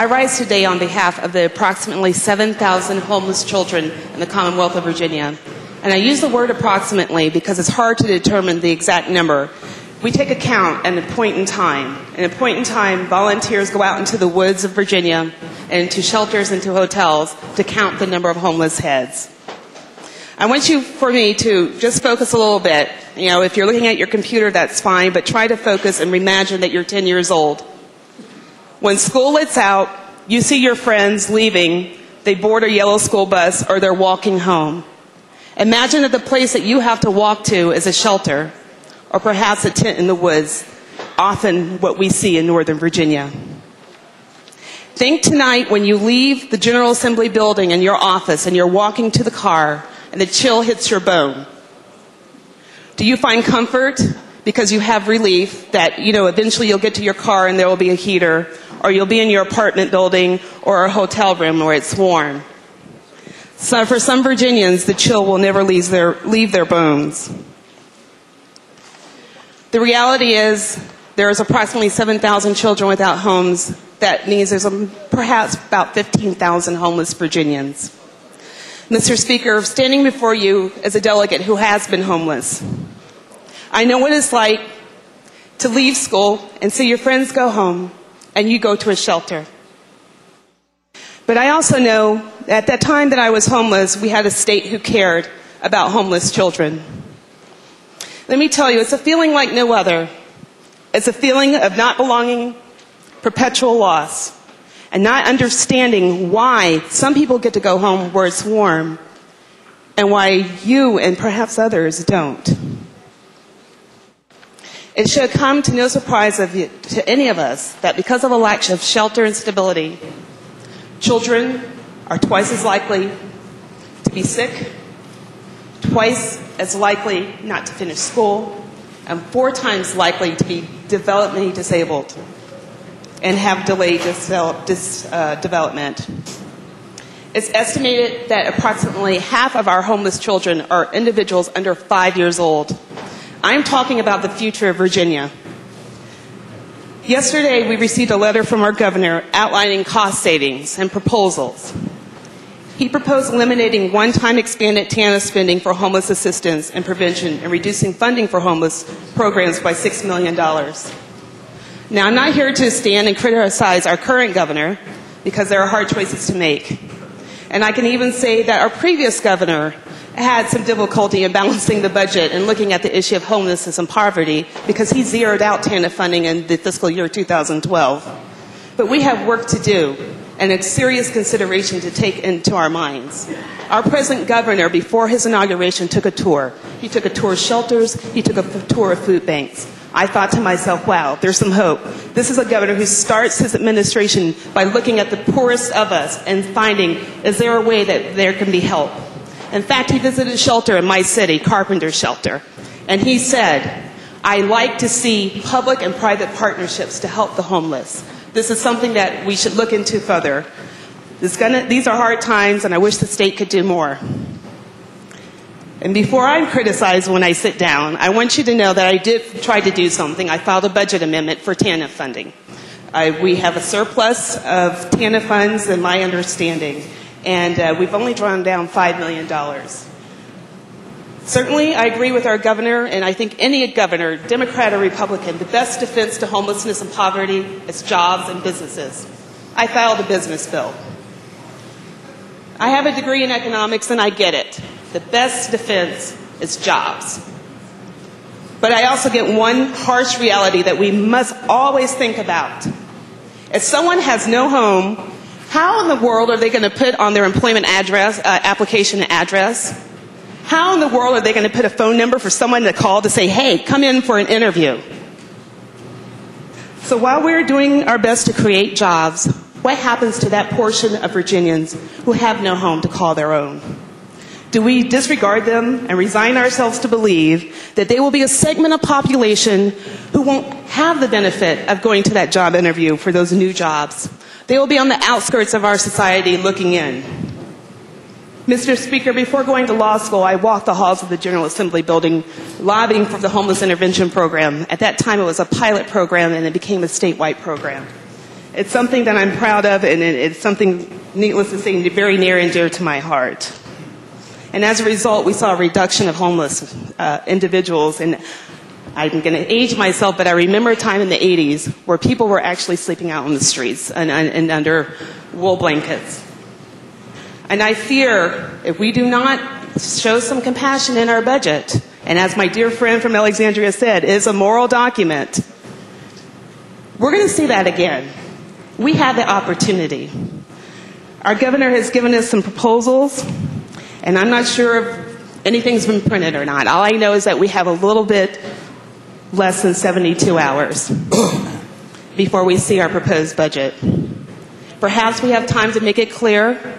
I rise today on behalf of the approximately 7,000 homeless children in the Commonwealth of Virginia. And I use the word approximately because it's hard to determine the exact number. We take account at a point in time. At a point in time, volunteers go out into the woods of Virginia and into shelters and to hotels to count the number of homeless heads. I want for me to just focus a little bit. You know, if you're looking at your computer, that's fine, but try to focus and imagine that you're 10 years old. When school lets out, you see your friends leaving. They board a yellow school bus or they're walking home. Imagine that the place that you have to walk to is a shelter or perhaps a tent in the woods, often what we see in Northern Virginia. Think tonight when you leave the General Assembly building in your office and you're walking to the car and the chill hits your bone. Do you find comfort because you have relief that, eventually you'll get to your car and there will be a heater, or you'll be in your apartment building or a hotel room where it's warm? So for some Virginians, the chill will never leave their bones. The reality is there's approximately 7,000 children without homes. That means there's perhaps about 15,000 homeless Virginians. Mr. Speaker, standing before you as a delegate who has been homeless, I know what it's like to leave school and see your friends go home and you go to a shelter. But I also know at that time that I was homeless, we had a state who cared about homeless children. Let me tell you, it's a feeling like no other. It's a feeling of not belonging, perpetual loss, and not understanding why some people get to go home where it's warm and why you and perhaps others don't. It should come to no surprise to any of us that because of a lack of shelter and stability, children are twice as likely to be sick, twice as likely not to finish school, and 4 times likely to be developmentally disabled and have delayed development. It's estimated that approximately half of our homeless children are individuals under 5 years old. I'm talking about the future of Virginia. Yesterday, we received a letter from our governor outlining cost savings and proposals. He proposed eliminating one-time expanded TANF spending for homeless assistance and prevention and reducing funding for homeless programs by $6 million. Now, I'm not here to stand and criticize our current governor because there are hard choices to make. And I can even say that our previous governor had some difficulty in balancing the budget and looking at the issue of homelessness and poverty because he zeroed out TANF funding in the fiscal year 2012. But we have work to do and a serious consideration to take into our minds. Our present governor, before his inauguration, took a tour. He took a tour of shelters. He took a tour of food banks. I thought to myself, wow, there's some hope. This is a governor who starts his administration by looking at the poorest of us and finding, is there a way that there can be help? In fact, he visited a shelter in my city, Carpenter Shelter, and he said, I like to see public and private partnerships to help the homeless. This is something that we should look into further. These are hard times, and I wish the state could do more. And before I'm criticized when I sit down, I want you to know that I did try to do something. I filed a budget amendment for TANF funding. We have a surplus of TANF funds, in my understanding, and we've only drawn down $5 million. Certainly, I agree with our governor, and I think any governor, Democrat or Republican, the best defense to homelessness and poverty is jobs and businesses. I filed a business bill. I have a degree in economics, and I get it. The best defense is jobs. But I also get one harsh reality that we must always think about. If someone has no home, how in the world are they going to put on their employment address, application address? How in the world are they going to put a phone number for someone to call to say, hey, come in for an interview? So while we're doing our best to create jobs, what happens to that portion of Virginians who have no home to call their own? Do we disregard them and resign ourselves to believe that they will be a segment of population who won't have the benefit of going to that job interview for those new jobs? They will be on the outskirts of our society looking in. Mr. Speaker, before going to law school, I walked the halls of the General Assembly building lobbying for the Homeless Intervention Program. At that time, it was a pilot program, and it became a statewide program. It's something that I'm proud of, and it's something, needless to say, very near and dear to my heart. And as a result, we saw a reduction of homeless individuals. And I'm going to age myself, but I remember a time in the 80s where people were actually sleeping out on the streets and under wool blankets. And I fear if we do not show some compassion in our budget, and as my dear friend from Alexandria said, is a moral document, we're going to see that again. We have the opportunity. Our governor has given us some proposals, and I'm not sure if anything's been printed or not. All I know is that we have a little bit less than 72 hours before we see our proposed budget. Perhaps we have time to make it clear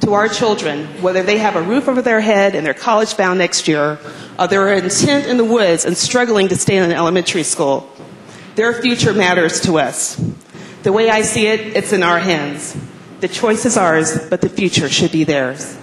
to our children whether they have a roof over their head and they're college bound next year, or they're in tent in the woods and struggling to stay in an elementary school. Their future matters to us. The way I see it, it's in our hands. The choice is ours, but the future should be theirs.